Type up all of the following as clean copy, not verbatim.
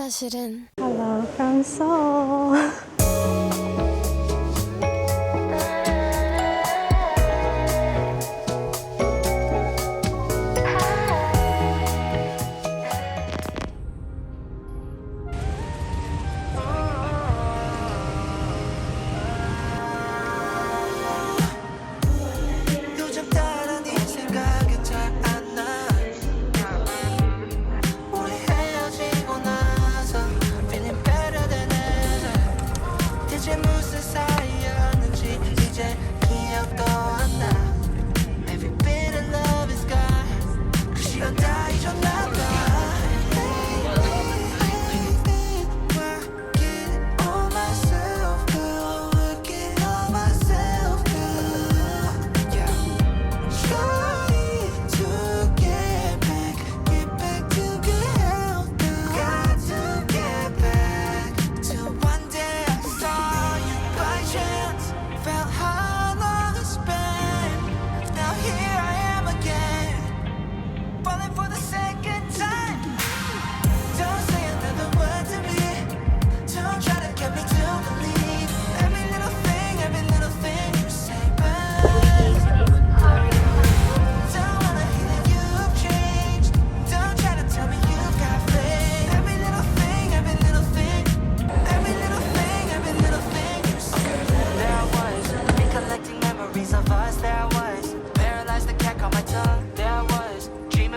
사실은 Hello from Seoul.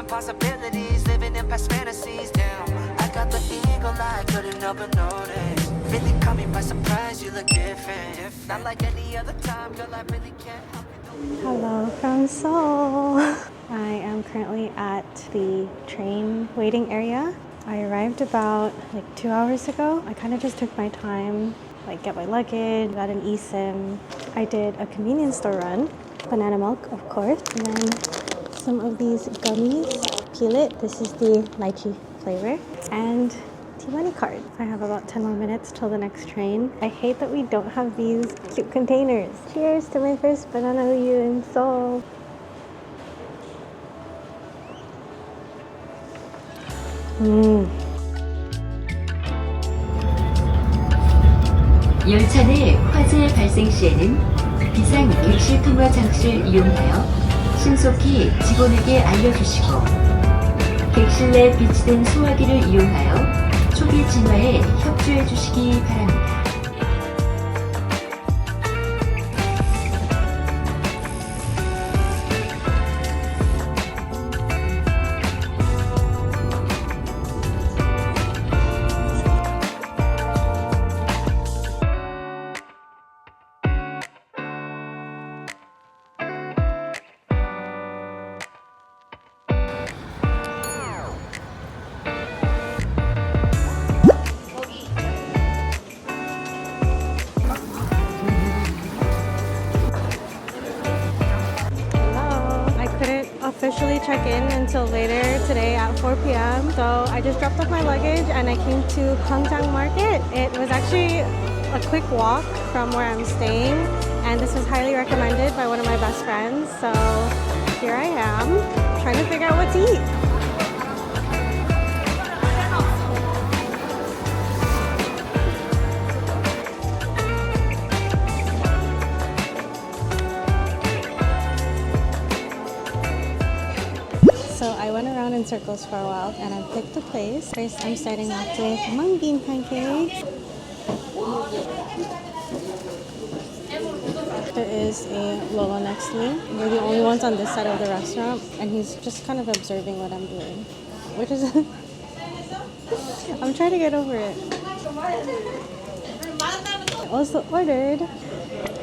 Possibilities, living in past fantasies. Damn, I got the eagle eye, couldn't help but notice. Really caught me by surprise, you look different. Not like any other time, girl, I really can't help it. Hello from Seoul. I am currently at the train waiting area. I arrived about like 2 hours ago. I kind of just took my time, like get my luggage, got an eSIM. I did a convenience store run, banana milk, of course, and then some of these gummies. Peel it. This is the lychee flavor. And T-money card. I have about 10 more minutes till the next train. I hate that we don't have these cute containers. Cheers to my first banana uyu in Seoul. 열차 내 화재 발생 시에는 비상 객실 통화 장치를 이용하여 신속히 직원에게 알려주시고 객실 내 비치된 소화기를 이용하여 초기 진화에 협조해 주시기 바랍니다. Officially check in until later today at 4 p.m. So I just dropped off my luggage and I came to gwangjang market. It was actually a quick walk from where I'm staying, and this was highly recommended by one of my best friends. So here I am trying to figure out what to eat. So I went around in circles for a while and I picked a place. First I'm starting off with mung bean pancakes. There is a Lolo next to me. We're the only ones on this side of the restaurant and he's just kind of observing what I'm doing. Which is... I'm trying to get over it. I also ordered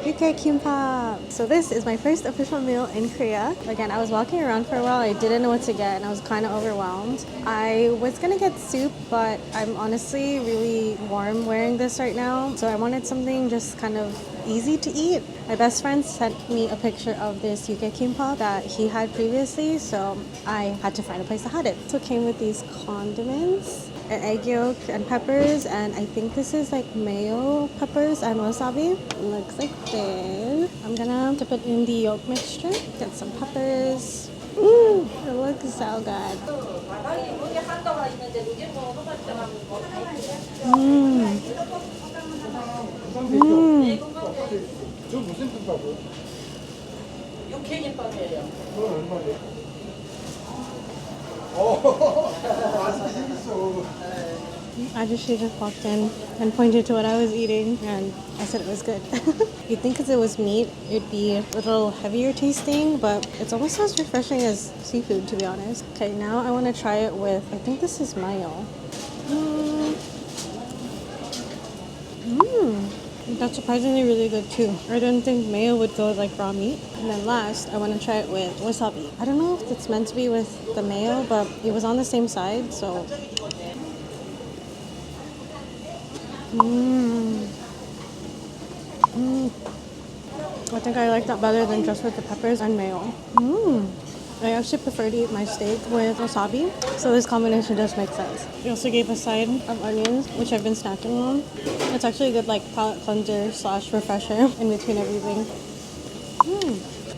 UK kimbap. So this is my first official meal in Korea. Again, I was walking around for a while. I didn't know what to get and I was kind of overwhelmed. I was gonna get soup, but I'm honestly really warm wearing this right now. So I wanted something just kind of easy to eat. My best friend sent me a picture of this UK kimbap that he had previously, so I had to find a place that had it. So it came with these condiments, an egg yolk and peppers, and I think this is like mayo peppers and wasabi. Looks like this. I'm gonna dip it in the yolk mixture, get some peppers, It looks so good. 저 무슨 김밥이요? 육회김밥이에요. 그건 얼마예요? 맛있게 생겼어. Ajushi just walked in and pointed to what I was eating, and I said it was good. You'd think because it was meat, it'd be a little heavier tasting, but it's almost as refreshing as seafood, to be honest. Okay, now I want to try it with, I think this is mayo. That's surprisingly really good too. I didn't think mayo would go with like raw meat. And then last, I want to try it with wasabi. I don't know if it's meant to be with the mayo, but it was on the same side, so. I think I like that better than just with the peppers and mayo. I actually prefer to eat my steak with wasabi, so this combination just makes sense. They also gave a side of onions, which I've been snacking on. It's actually a good like palate cleanser / refresher in between everything.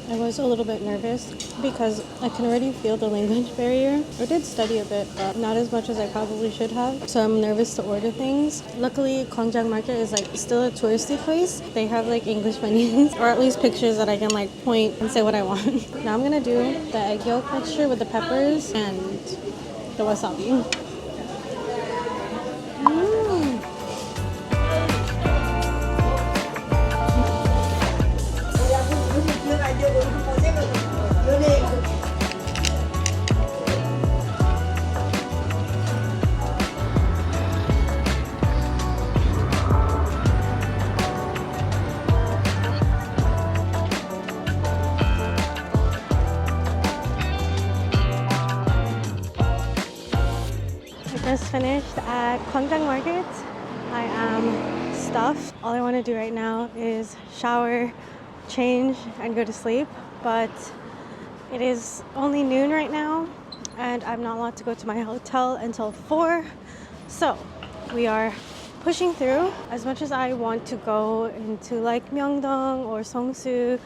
I was a little bit nervous because I can already feel the language barrier. I did study a bit, but not as much as I probably should have. So I'm nervous to order things. Luckily, gwangjang market is like still a touristy place. They have like English menus or at least pictures that I can like point and say what I want. Now I'm gonna do the egg yolk mixture with the peppers and the wasabi. Just finished at gwangjang market. I am stuffed. All I want to do right now is shower, change, and go to sleep. But it is only noon right now, and I'm not allowed to go to my hotel until 4. So we are pushing through. As much as I want to go into like myeongdong or Seongsu,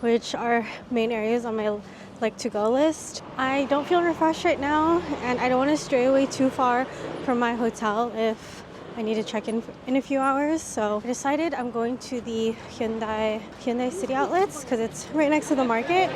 which are main areas on my like to-go list, I don't feel refreshed right now, and I don't want to stray away too far from my hotel if I need to check in a few hours. So I decided I'm going to the Hyundai city outlets because it's right next to the market.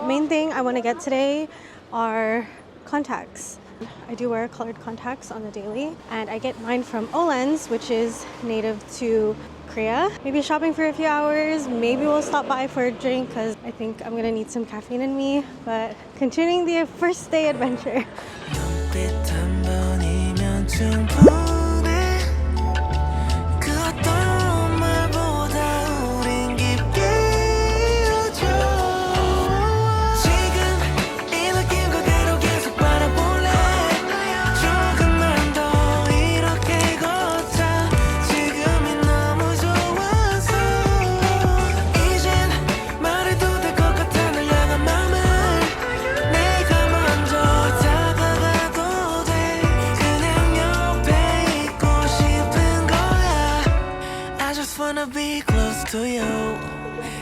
Main thing I want to get today are contacts. I do wear colored contacts on the daily, and I get mine from Olens, which is native to Korea. Maybe shopping for a few hours, maybe we'll stop by for a drink because I think I'm gonna need some caffeine in me, but continuing the first day adventure.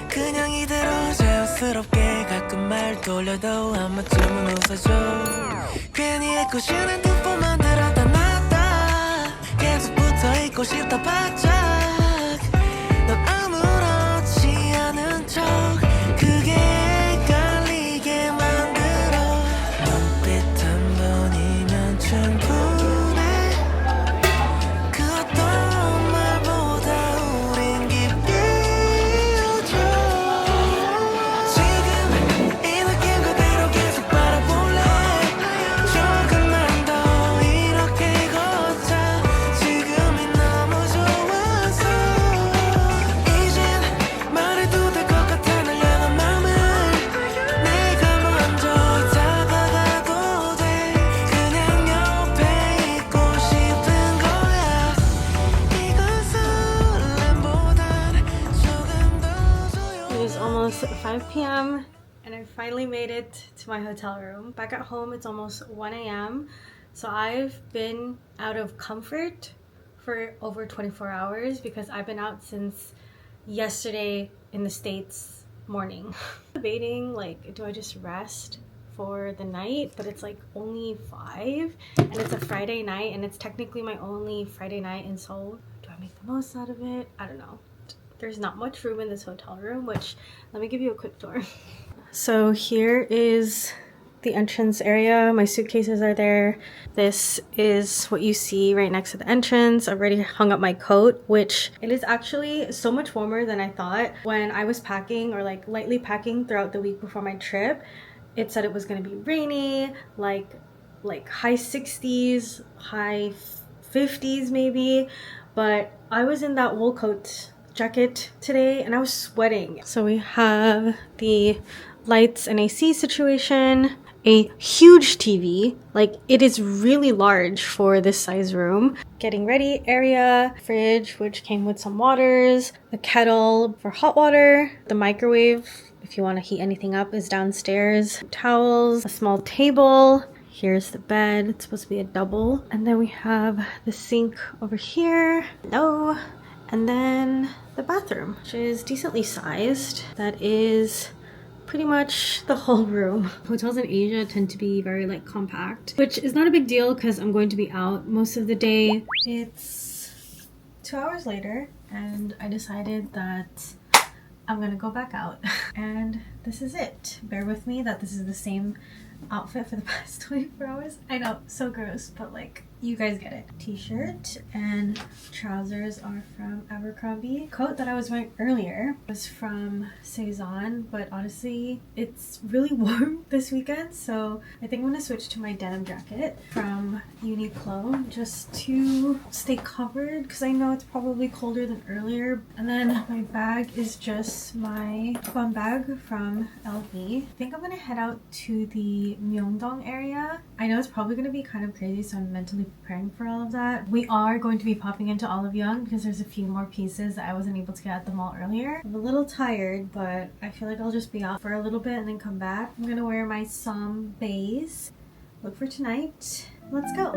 그냥 이대로 자연스럽게 가끔 말 돌려도 한 번쯤은 웃어줘. 괜히 애꿎은 듯 만들었다 놨다 계속 붙어있고 싶다 바짝. 넌 아무렇지 않은 척 그게 헷갈리게 만들어. 눈빛 한 번이면 충분해. 그 어떤 말보다 우린 깊게 It is almost 5 p.m. and I finally made it to my hotel room. Back at home, it's almost 1 a.m. So I've been out of comfort for over 24 hours because I've been out since yesterday in the States morning. Debating, like, do I just rest for the night, but it's like only 5 and it's a Friday night and it's technically my only Friday night in Seoul. Do I make the most out of it? I don't know. There's not much room in this hotel room, which let me give you a quick tour. So here is the entrance area. My suitcases are there. This is what you see right next to the entrance. I've already hung up my coat, which it is actually so much warmer than I thought. When I was packing or like lightly packing throughout the week before my trip, it said it was going to be rainy, like high 60s, high 50s maybe, but I was in that wool coat jacket today and I was sweating. So we have the lights and AC situation, a huge TV, like it is really large for this size room. Getting ready area, fridge which came with some waters, a kettle for hot water, the microwave if you want to heat anything up is downstairs, towels, a small table. Here's the bed, it's supposed to be a double. And then we have the sink over here. Hello. And then the bathroom, which is decently sized. That is pretty much the whole room. Hotels in Asia tend to be very like compact, which is not a big deal because I'm going to be out most of the day. It's 2 hours later and I decided that I'm gonna go back out and this is it. Bear with me that this is the same outfit for the past 24 hours. I know, so gross, but like you guys get it. T-shirt and trousers are from Abercrombie. Coat that I was wearing earlier was from Saison, but honestly it's really warm this weekend, so I think I'm gonna switch to my denim jacket from Uniqlo just to stay covered because I know it's probably colder than earlier. And then my bag is just my fun bag from LV. I think I'm gonna head out to the Myeongdong area. I know it's probably gonna be kind of crazy, so I'm mentally preparing for all of that. We are going to be popping into Olive Young because there's a few more pieces that I wasn't able to get at the mall earlier. I'm a little tired, but I feel like I'll just be out for a little bit and then come back. I'm gonna wear my Som base. Look for tonight. Let's go.